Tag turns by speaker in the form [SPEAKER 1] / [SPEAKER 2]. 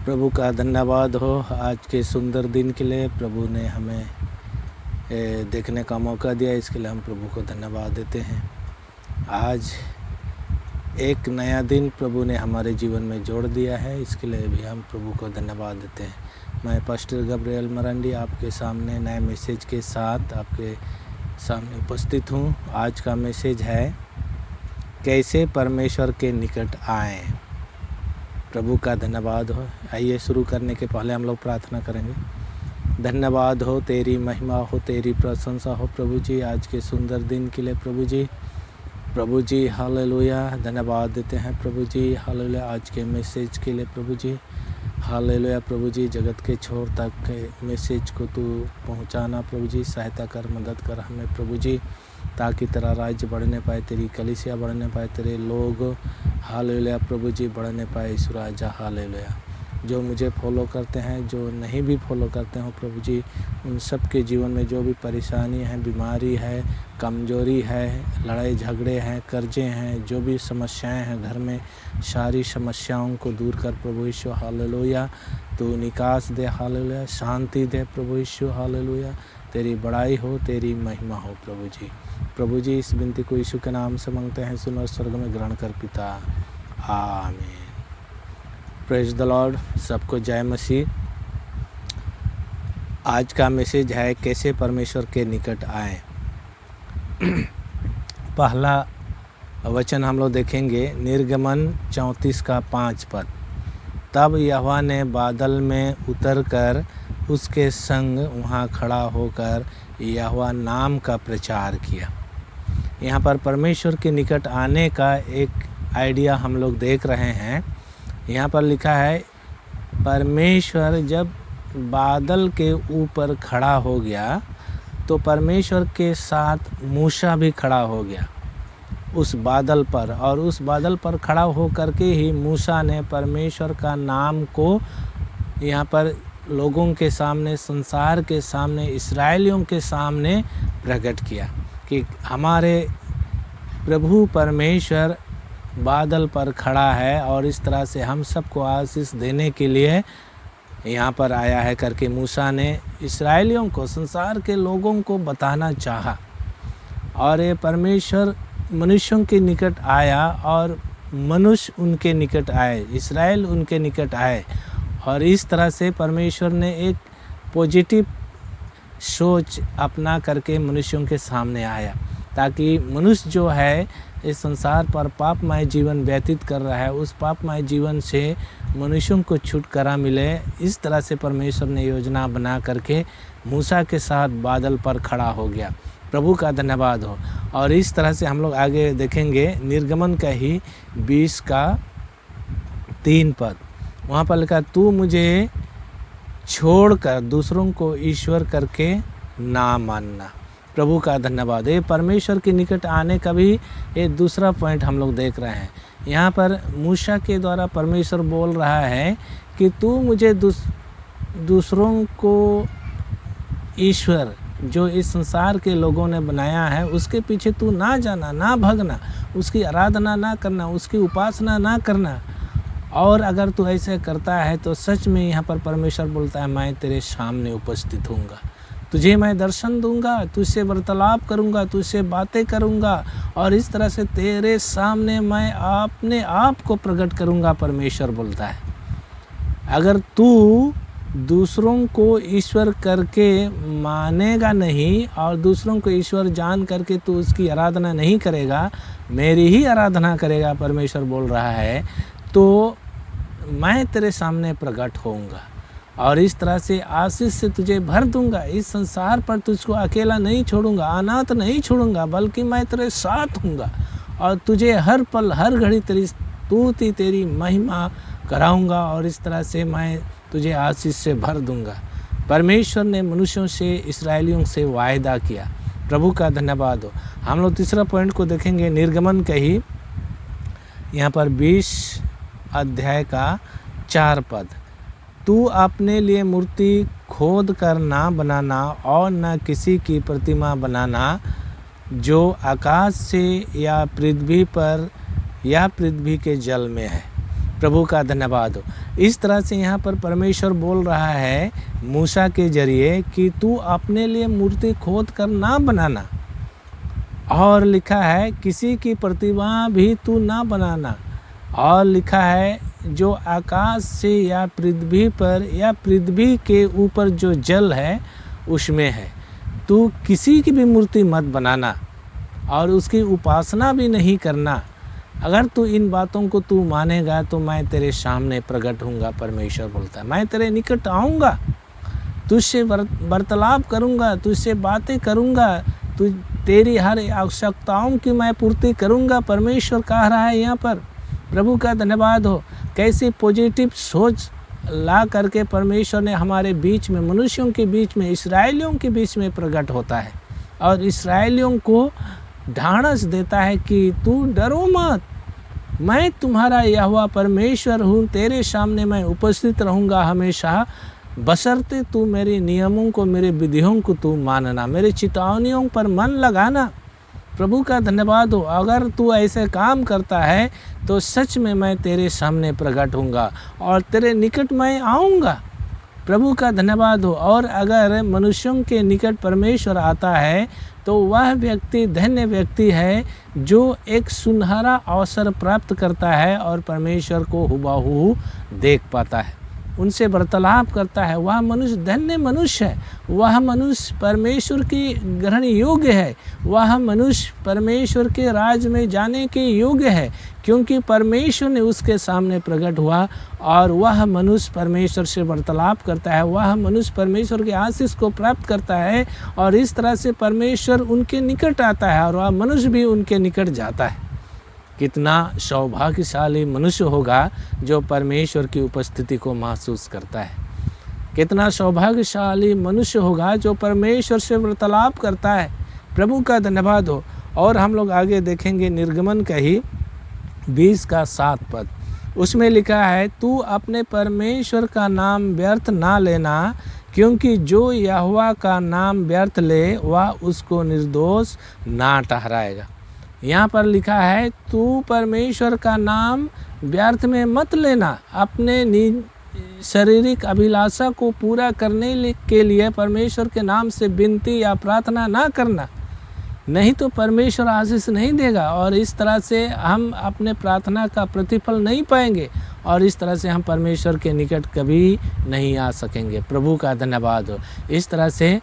[SPEAKER 1] प्रभु का धन्यवाद हो आज के सुंदर दिन के लिए। प्रभु ने हमें देखने का मौका दिया, इसके लिए हम प्रभु को धन्यवाद देते हैं। आज एक नया दिन प्रभु ने हमारे जीवन में जोड़ दिया है, इसके लिए भी हम प्रभु को धन्यवाद देते हैं। मैं पास्टर गब्रियल मरांडी आपके सामने नए मैसेज के साथ आपके सामने उपस्थित हूँ। आज का मैसेज है कैसे परमेश्वर के निकट आएँ। प्रभु का धन्यवाद हो। आइए शुरू करने के पहले हम लोग प्रार्थना करेंगे। धन्यवाद हो, तेरी महिमा हो, तेरी प्रशंसा हो प्रभु जी आज के सुंदर दिन के लिए। प्रभु जी हालेलुया, धन्यवाद देते हैं प्रभु जी हालेलुया आज के मैसेज के लिए। प्रभु जी हालेलुया, प्रभु जी जगत के छोर तक के मैसेज को तू पहुंचाना प्रभु जी, सहायता कर, मदद कर हमें प्रभु जी, ताकि तेरा राज्य बढ़ने पाए, तेरी कलीसिया बढ़ने पाए, तेरे लोग हालेलुया प्रभु जी बढ़ने पाए। ईश्वर राजा हालेलुया, जो मुझे फॉलो करते हैं, जो नहीं भी फॉलो करते हो प्रभु जी, उन सब के जीवन में जो भी परेशानी है, बीमारी है, कमजोरी है, लड़ाई झगड़े हैं, कर्जे हैं, जो भी समस्याएं हैं घर में, सारी समस्याओं को दूर कर प्रभु यीशु हालेलुया। तू निकास दे हालेलुया, शांति दे प्रभु यीशु हालेलुया। तेरी बड़ाई हो, तेरी महिमा हो प्रभु जी। प्रभु जी इस विनती को यीशु के नाम से मांगते हैं, सुन और स्वर्ग में ग्रहण कर पिता, आमीन। प्रेज द लॉर्ड, सबको जय मसीह। आज का मैसेज है कैसे परमेश्वर के निकट आएं। पहला वचन हम लोग देखेंगे निर्गमन 34 का 5 पद। तब यहोवा ने बादल में उतरकर उसके संग वहाँ खड़ा होकर यहोवा नाम का प्रचार किया। यहाँ पर परमेश्वर के निकट आने का एक आइडिया हम लोग देख रहे हैं। यहाँ पर लिखा है परमेश्वर जब बादल के ऊपर खड़ा हो गया तो परमेश्वर के साथ मूसा भी खड़ा हो गया उस बादल पर, और उस बादल पर खड़ा होकर के ही मूसा ने परमेश्वर का नाम को यहाँ पर लोगों के सामने, संसार के सामने, इस्राएलियों के सामने प्रकट किया कि हमारे प्रभु परमेश्वर बादल पर खड़ा है और इस तरह से हम सबको आशीष देने के लिए यहाँ पर आया है करके मूसा ने इस्राएलियों को, संसार के लोगों को बताना चाहा। और ये परमेश्वर मनुष्यों के निकट आया और मनुष्य उनके निकट आए, इस्राएल उनके निकट आए, और इस तरह से परमेश्वर ने एक पॉजिटिव सोच अपना करके मनुष्यों के सामने आया, ताकि मनुष्य जो है इस संसार पर पापमय जीवन व्यतीत कर रहा है, उस पापमय जीवन से मनुष्यों को छुटकारा मिले। इस तरह से परमेश्वर ने योजना बना करके मूसा के साथ बादल पर खड़ा हो गया। प्रभु का धन्यवाद हो। और इस तरह से हम लोग आगे देखेंगे निर्गमन का ही 20 का 3 पद। वहाँ पर लिखा तू मुझे छोड़कर दूसरों को ईश्वर करके ना मानना। प्रभु का धन्यवाद। ये परमेश्वर के निकट आने का भी एक दूसरा पॉइंट हम लोग देख रहे हैं। यहाँ पर मूसा के द्वारा परमेश्वर बोल रहा है कि तू मुझे दूसरों को ईश्वर जो इस संसार के लोगों ने बनाया है उसके पीछे तू ना जाना, ना भागना, उसकी आराधना ना करना, उसकी उपासना ना करना। और अगर तू ऐसे करता है तो सच में यहाँ पर परमेश्वर बोलता है मैं तेरे सामने उपस्थित होऊंगा, तुझे मैं दर्शन दूंगा, तुझसे वार्तालाप करूंगा, तुझसे बातें करूंगा, और इस तरह से तेरे सामने मैं अपने आप को प्रकट करूंगा। परमेश्वर बोलता है अगर तू दूसरों को ईश्वर करके मानेगा नहीं और दूसरों को ईश्वर जान करके तू उसकी आराधना नहीं करेगा, मेरी ही आराधना करेगा, परमेश्वर बोल रहा है, तो मैं तेरे सामने प्रकट होऊंगा और इस तरह से आशीष से तुझे भर दूंगा। इस संसार पर तुझको अकेला नहीं छोड़ूंगा, अनाथ नहीं छोड़ूंगा, बल्कि मैं तेरे साथ हूँगा और तुझे हर पल हर घड़ी तेरी स्तुति, तेरी महिमा कराऊंगा, और इस तरह से मैं तुझे आशीष से भर दूंगा। परमेश्वर ने मनुष्यों से, इस्राएलियों से वायदा किया। प्रभु का धन्यवाद हो। हम लोग तीसरा पॉइंट को देखेंगे निर्गमन का ही यहाँ पर 20 अध्याय का 4 पद। तू अपने लिए मूर्ति खोद कर ना बनाना और न किसी की प्रतिमा बनाना जो आकाश से या पृथ्वी पर या पृथ्वी के जल में है। प्रभु का धन्यवाद हो। इस तरह से यहाँ पर परमेश्वर बोल रहा है मूसा के जरिए कि तू अपने लिए मूर्ति खोद कर ना बनाना, और लिखा है किसी की प्रतिमा भी तू ना बनाना, और लिखा है जो आकाश से या पृथ्वी पर या पृथ्वी के ऊपर जो जल है उसमें है, तू किसी की भी मूर्ति मत बनाना और उसकी उपासना भी नहीं करना। अगर तू इन बातों को तू मानेगा तो मैं तेरे सामने प्रकट होऊंगा, परमेश्वर बोलता है। मैं तेरे निकट आऊँगा, तुझसे वार्तालाप करूँगा, तुझसे बातें करूँगा, तेरी हर आवश्यकताओं की मैं पूर्ति करूँगा। परमेश्वर कह रहा है यहाँ पर। प्रभु का धन्यवाद हो। कैसी पॉजिटिव सोच ला करके परमेश्वर ने हमारे बीच में, मनुष्यों के बीच में, इस्राएलियों के बीच में प्रकट होता है और इस्राएलियों को ढाढ़स देता है कि तू डरो मत, मैं तुम्हारा यहोवा परमेश्वर हूँ, तेरे सामने मैं उपस्थित रहूँगा हमेशा, बशर्ते तू मेरे नियमों को, मेरे विधियों को तू मानना, मेरे चेतावनियों पर मन लगाना। प्रभु का धन्यवाद हो। अगर तू ऐसे काम करता है तो सच में मैं तेरे सामने प्रकट होऊंगा और तेरे निकट मैं आऊँगा। प्रभु का धन्यवाद हो। और अगर मनुष्यों के निकट परमेश्वर आता है तो वह व्यक्ति धन्य व्यक्ति है जो एक सुनहरा अवसर प्राप्त करता है और परमेश्वर को हुबहू देख पाता है, उनसे वार्तालाप करता है। वह मनुष्य धन्य मनुष्य है, वह मनुष्य परमेश्वर की ग्रहण योग्य है, वह मनुष्य परमेश्वर के राज में जाने के योग्य है, क्योंकि परमेश्वर ने उसके सामने प्रकट हुआ और वह मनुष्य परमेश्वर से वार्तालाप करता है, वह मनुष्य परमेश्वर के आशीष को प्राप्त करता है और इस तरह से परमेश्वर उनके निकट आता है और वह मनुष्य भी उनके निकट जाता है। कितना सौभाग्यशाली मनुष्य होगा जो परमेश्वर की उपस्थिति को महसूस करता है। कितना सौभाग्यशाली मनुष्य होगा जो परमेश्वर से वार्तालाप करता है। प्रभु का धन्यवाद हो। और हम लोग आगे देखेंगे निर्गमन का ही 20 का 7 पद, उसमें लिखा है तू अपने परमेश्वर का नाम व्यर्थ ना लेना, क्योंकि जो यहोवा का नाम व्यर्थ ले वह उसको निर्दोष ना ठहराएगा। यहाँ पर लिखा है तू परमेश्वर का नाम व्यर्थ में मत लेना। अपने शारीरिक अभिलाषा को पूरा करने के लिए परमेश्वर के नाम से विनती या प्रार्थना ना करना, नहीं तो परमेश्वर आशीष नहीं देगा और इस तरह से हम अपने प्रार्थना का प्रतिफल नहीं पाएंगे और इस तरह से हम परमेश्वर के निकट कभी नहीं आ सकेंगे। प्रभु का धन्यवाद हो। इस तरह से